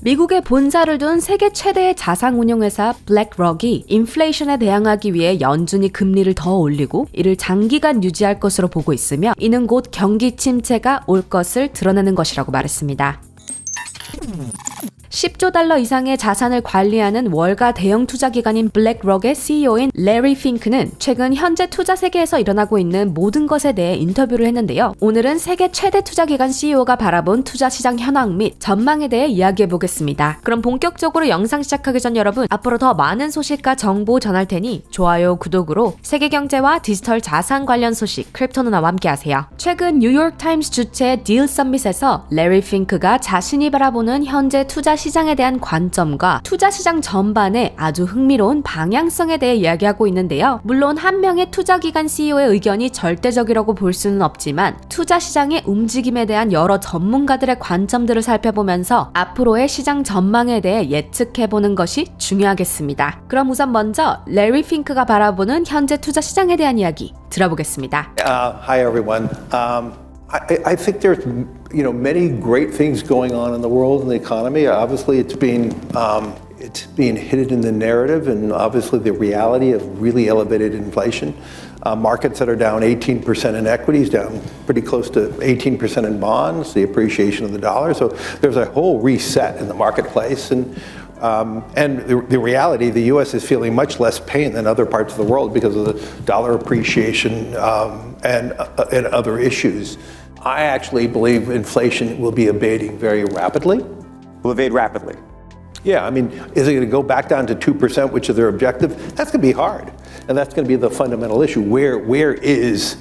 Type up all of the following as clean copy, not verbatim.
미국에 본사를 둔 세계 최대의 자산운용회사 블랙록이 인플레이션에 대항하기 위해 연준이 금리를 더 올리고 이를 장기간 유지할 것으로 보고 있으며 이는 곧 경기 침체가 올 것을 드러내는 것이라고 말했습니다. 10조 달러 이상의 자산을 관리하는 월가 대형 투자 기관인 블랙록의 CEO인 레리 핑크는 최근 현재 투자 세계에서 일어나고 있는 모든 것에 대해 인터뷰를 했는데요. 오늘은 세계 최대 투자 기관 CEO가 바라본 투자 시장 현황 및 전망에 대해 이야기해 보겠습니다. 그럼 본격적으로 영상 시작하기 전 여러분, 앞으로 더 많은 소식과 정보 전할 테니 좋아요, 구독으로 세계 경제와 디지털 자산 관련 소식 크립토 누나와 함께 하세요. 최근 뉴욕타임스 주최의 딜 서밋에서 레리 핑크가 자신이 바라보는 현재 투자 시장에 대한 관점과 투자 시장 전반의 아주 흥미로운 방향성에 대해 이야기하고 있는데요. 물론 한 명의 투자 기관 CEO의 의견이 절대적이라고 볼 수는 없지만 투자 시장의 움직임에 대한 여러 전문가들의 관점들을 살펴보면서 앞으로의 시장 전망에 대해 예측해보는 것이 중요하겠습니다. 그럼 우선 먼저 레리 핑크가 바라보는 현재 투자 시장에 대한 이야기 들어보겠습니다. Hi everyone. I think there's many great things going on in the world and the economy. Obviously, it's being hidden in the narrative, and obviously the reality of really elevated inflation. Markets that are down 18% in equities, down pretty close to 18% in bonds. The appreciation of the dollar. So there's a whole reset in the marketplace, and the reality, the U.S. is feeling much less pain than other parts of the world because of the dollar appreciation and other issues. I actually believe inflation will be abating very rapidly. Will evade rapidly. Yeah, I mean, is it going to go back down to 2%, which is their objective? That's going to be hard, and that's going to be the fundamental issue. Where is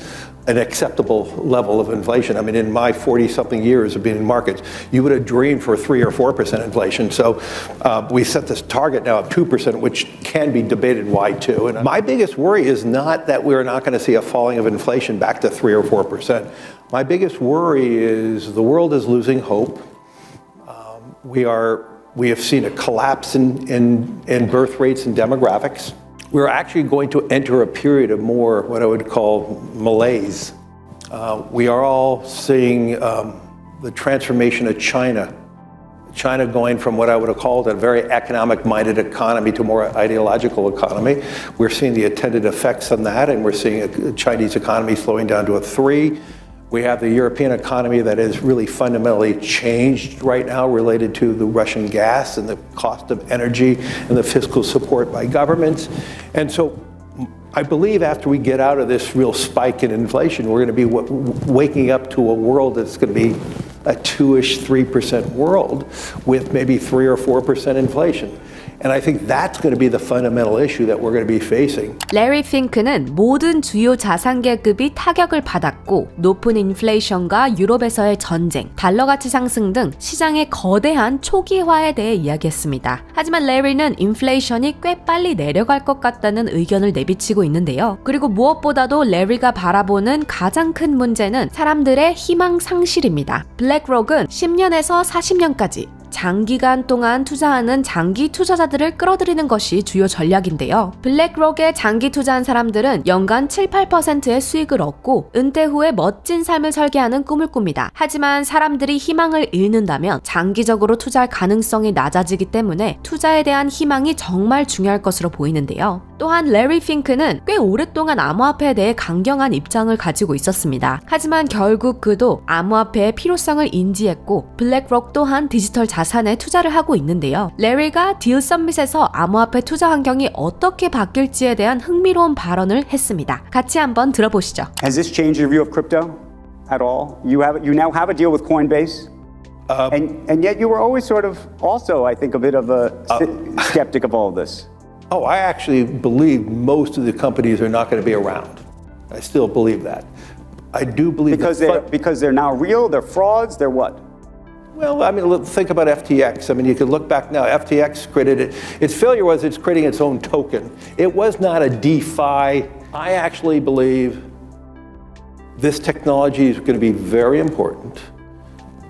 an acceptable level of inflation? I mean, in my 40-something years of being in markets, you would have dreamed for 3 or 4% inflation. So we set this target now of 2%, which can be debated why too. And my biggest worry is not that we're not going to see a falling of inflation back to 3 or 4%. My biggest worry is the world is losing hope. We have seen a collapse in birth rates and demographics. We're actually going to enter a period of more what I would call malaise. We are all seeing the transformation of China. China going from what I would have called a very economic-minded economy to a more ideological economy. We're seeing the attendant effects on that, and we're seeing a Chinese economy slowing down to a 3. We have the European economy that has really fundamentally changed right now related to the Russian gas and the cost of energy and the fiscal support by governments. And so I believe after we get out of this real spike in inflation, we're going to be waking up to a world that's going to be a 2-ish, 3% world with maybe 3 or 4% inflation. And I think that's going to be the fundamental issue that we're going to be facing. 레리 핑크는 모든 주요 자산 계급이 타격을 받았고 높은 인플레이션과 유럽에서의 전쟁, 달러 가치 상승 등 시장의 거대한 초기화에 대해 이야기했습니다. 하지만 레리는 인플레이션이 꽤 빨리 내려갈 것 같다는 의견을 내비치고 있는데요. 그리고 무엇보다도 레리가 바라보는 가장 큰 문제는 사람들의 희망 상실입니다. 블랙록은 10년에서 40년까지 장기간 동안 투자하는 장기 투자자들을 끌어들이는 것이 주요 전략인데요. 블랙록에 장기 투자한 사람들은 연간 7-8%의 수익을 얻고 은퇴 후에 멋진 삶을 설계하는 꿈을 꿉니다. 하지만 사람들이 희망을 잃는다면 장기적으로 투자할 가능성이 낮아지기 때문에 투자에 대한 희망이 정말 중요할 것으로 보이는데요. 또한 레리 핑크는 꽤 오랫동안 암호화폐에 대해 강경한 입장을 가지고 있었습니다. 하지만 결국 그도 암호화폐의 필요성을 인지했고 블랙록 또한 디지털 자산에 투자를 하고 있는데요. 레리가 딜 서밋에서 암호화폐 투자 환경이 어떻게 바뀔지에 대한 흥미로운 발언을 했습니다. 같이 한번 들어보시죠. Has this changed your view of crypto at all? You now have a deal with Coinbase, and yet you were always sort of also, I think, a bit of a skeptic of all of this. Oh, I actually believe most of the companies are not going to be around. I still believe that. I do believe because they're now real, they're frauds, they're what? Well, I mean, think about FTX. I mean, you could look back now. FTX created its failure was it's creating its own token. It was not a DeFi. I actually believe this technology is going to be very important.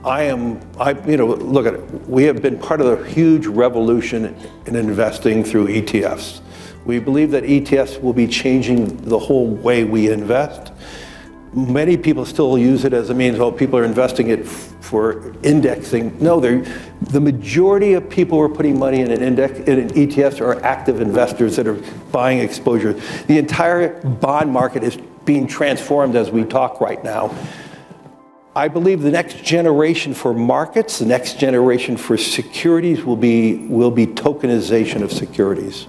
Look at it. We have been part of the huge revolution in investing through ETFs. We believe that ETFs will be changing the whole way we invest. many people still use it as a means, well, people are investing it for indexing. No, the majority of people who are putting money in an index, in ETFs are active investors that are buying exposure. The entire bond market is being transformed as we talk right now. I believe the next generation for markets, the next generation for securities will be tokenization of securities.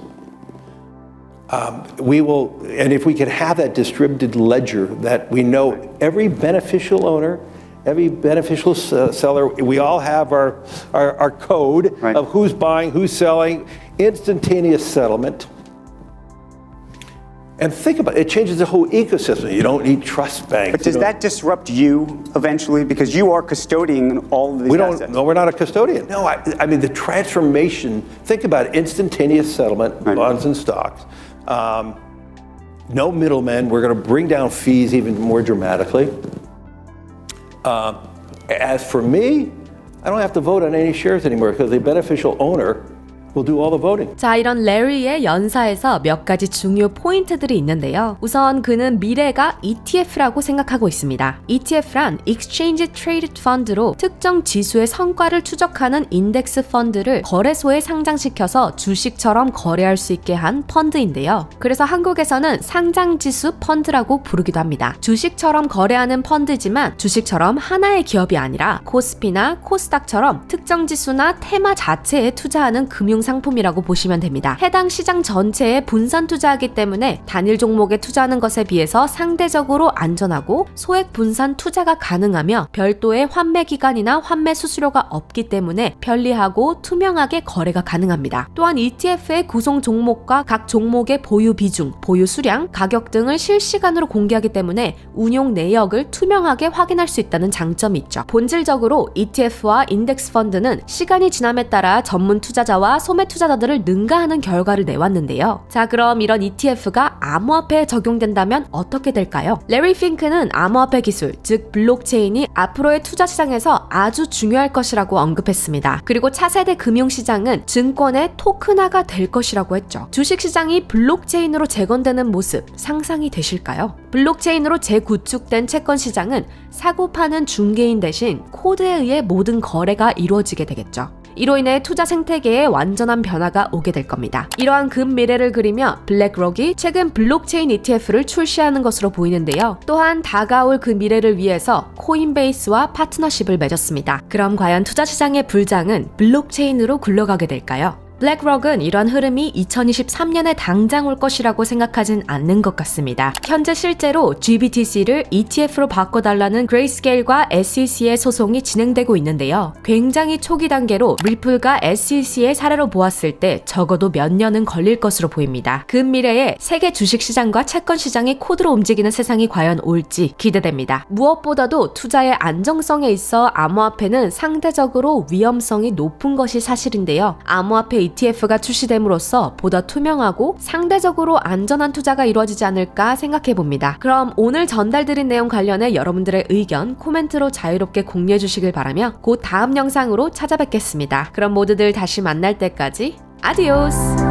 We will, and if we can have that distributed ledger that we know every beneficial owner, every beneficial seller, we all have our code Right. of who's buying, who's selling, instantaneous settlement. And think about it, it changes the whole ecosystem. You don't need trust banks. But does that disrupt you eventually? Because you are custodying all of these assets. No, we're not a custodian. No, I mean, the transformation, think about it, instantaneous settlement, Right. bonds and stocks. No middlemen. We're going to bring down fees even more dramatically. As for me, I don't have to vote on any shares anymore because the beneficial owner will do all the voting. 자, 이런 레리의 연사에서 몇 가지 중요 포인트들이 있는데요. 우선 그는 미래가 ETF라고 생각하고 있습니다. ETF란 Exchange Traded Fund로 특정 지수의 성과를 추적하는 인덱스 펀드를 거래소에 상장시켜서 주식처럼 거래할 수 있게 한 펀드인데요. 그래서 한국에서는 상장지수 펀드라고 부르기도 합니다. 주식처럼 거래하는 펀드지만 주식처럼 하나의 기업이 아니라 코스피나 코스닥처럼 특정 지수나 테마 자체에 투자하는 금융 상품이라고 보시면 됩니다. 해당 시장 전체에 분산 투자하기 때문에 단일 종목에 투자하는 것에 비해서 상대적으로 안전하고 소액 분산 투자가 가능하며 별도의 환매 기간이나 환매 수수료가 없기 때문에 편리하고 투명하게 거래가 가능합니다. 또한 ETF의 구성 종목과 각 종목의 보유 비중, 보유 수량, 가격 등을 실시간으로 공개하기 때문에 운용 내역을 투명하게 확인할 수 있다는 장점이 있죠. 본질적으로 ETF와 인덱스 펀드는 시간이 지남에 따라 전문 투자자와 소매 투자자들을 능가하는 결과를 내왔는데요. 자, 그럼 이런 ETF가 암호화폐에 적용된다면 어떻게 될까요? 레리 핑크는 암호화폐 기술, 즉 블록체인이 앞으로의 투자 시장에서 아주 중요할 것이라고 언급했습니다. 그리고 차세대 금융시장은 증권의 토큰화가 될 것이라고 했죠. 주식시장이 블록체인으로 재건되는 모습 상상이 되실까요? 블록체인으로 재구축된 채권시장은 사고 파는 중개인 대신 코드에 의해 모든 거래가 이루어지게 되겠죠. 이로 인해 투자 생태계에 완전한 변화가 오게 될 겁니다. 이러한 근미래를 그리며 블랙록이 최근 블록체인 ETF를 출시하는 것으로 보이는데요. 또한 다가올 그 미래를 위해서 코인베이스와 파트너십을 맺었습니다. 그럼 과연 투자 시장의 불장은 블록체인으로 굴러가게 될까요? 블랙록은 이런 흐름이 2023년에 당장 올 것이라고 생각하진 않는 것 같습니다. 현재 실제로 GBTC를 ETF로 바꿔달라는 그레이스케일과 SEC의 소송이 진행되고 있는데요. 굉장히 초기 단계로 리플과 SEC의 사례로 보았을 때 적어도 몇 년은 걸릴 것으로 보입니다. 근미래에 세계 주식시장과 채권시장이 코드로 움직이는 세상이 과연 올지 기대됩니다. 무엇보다도 투자의 안정성에 있어 암호화폐는 상대적으로 위험성이 높은 것이 사실인데요. 암호화폐 ETF가 출시됨으로써 보다 투명하고 상대적으로 안전한 투자가 이루어지지 않을까 생각해봅니다. 그럼 오늘 전달드린 내용 관련해 여러분들의 의견 코멘트로 자유롭게 공유해 주시길 바라며 곧 다음 영상으로 찾아뵙겠습니다. 그럼 모두들 다시 만날 때까지 아디오스!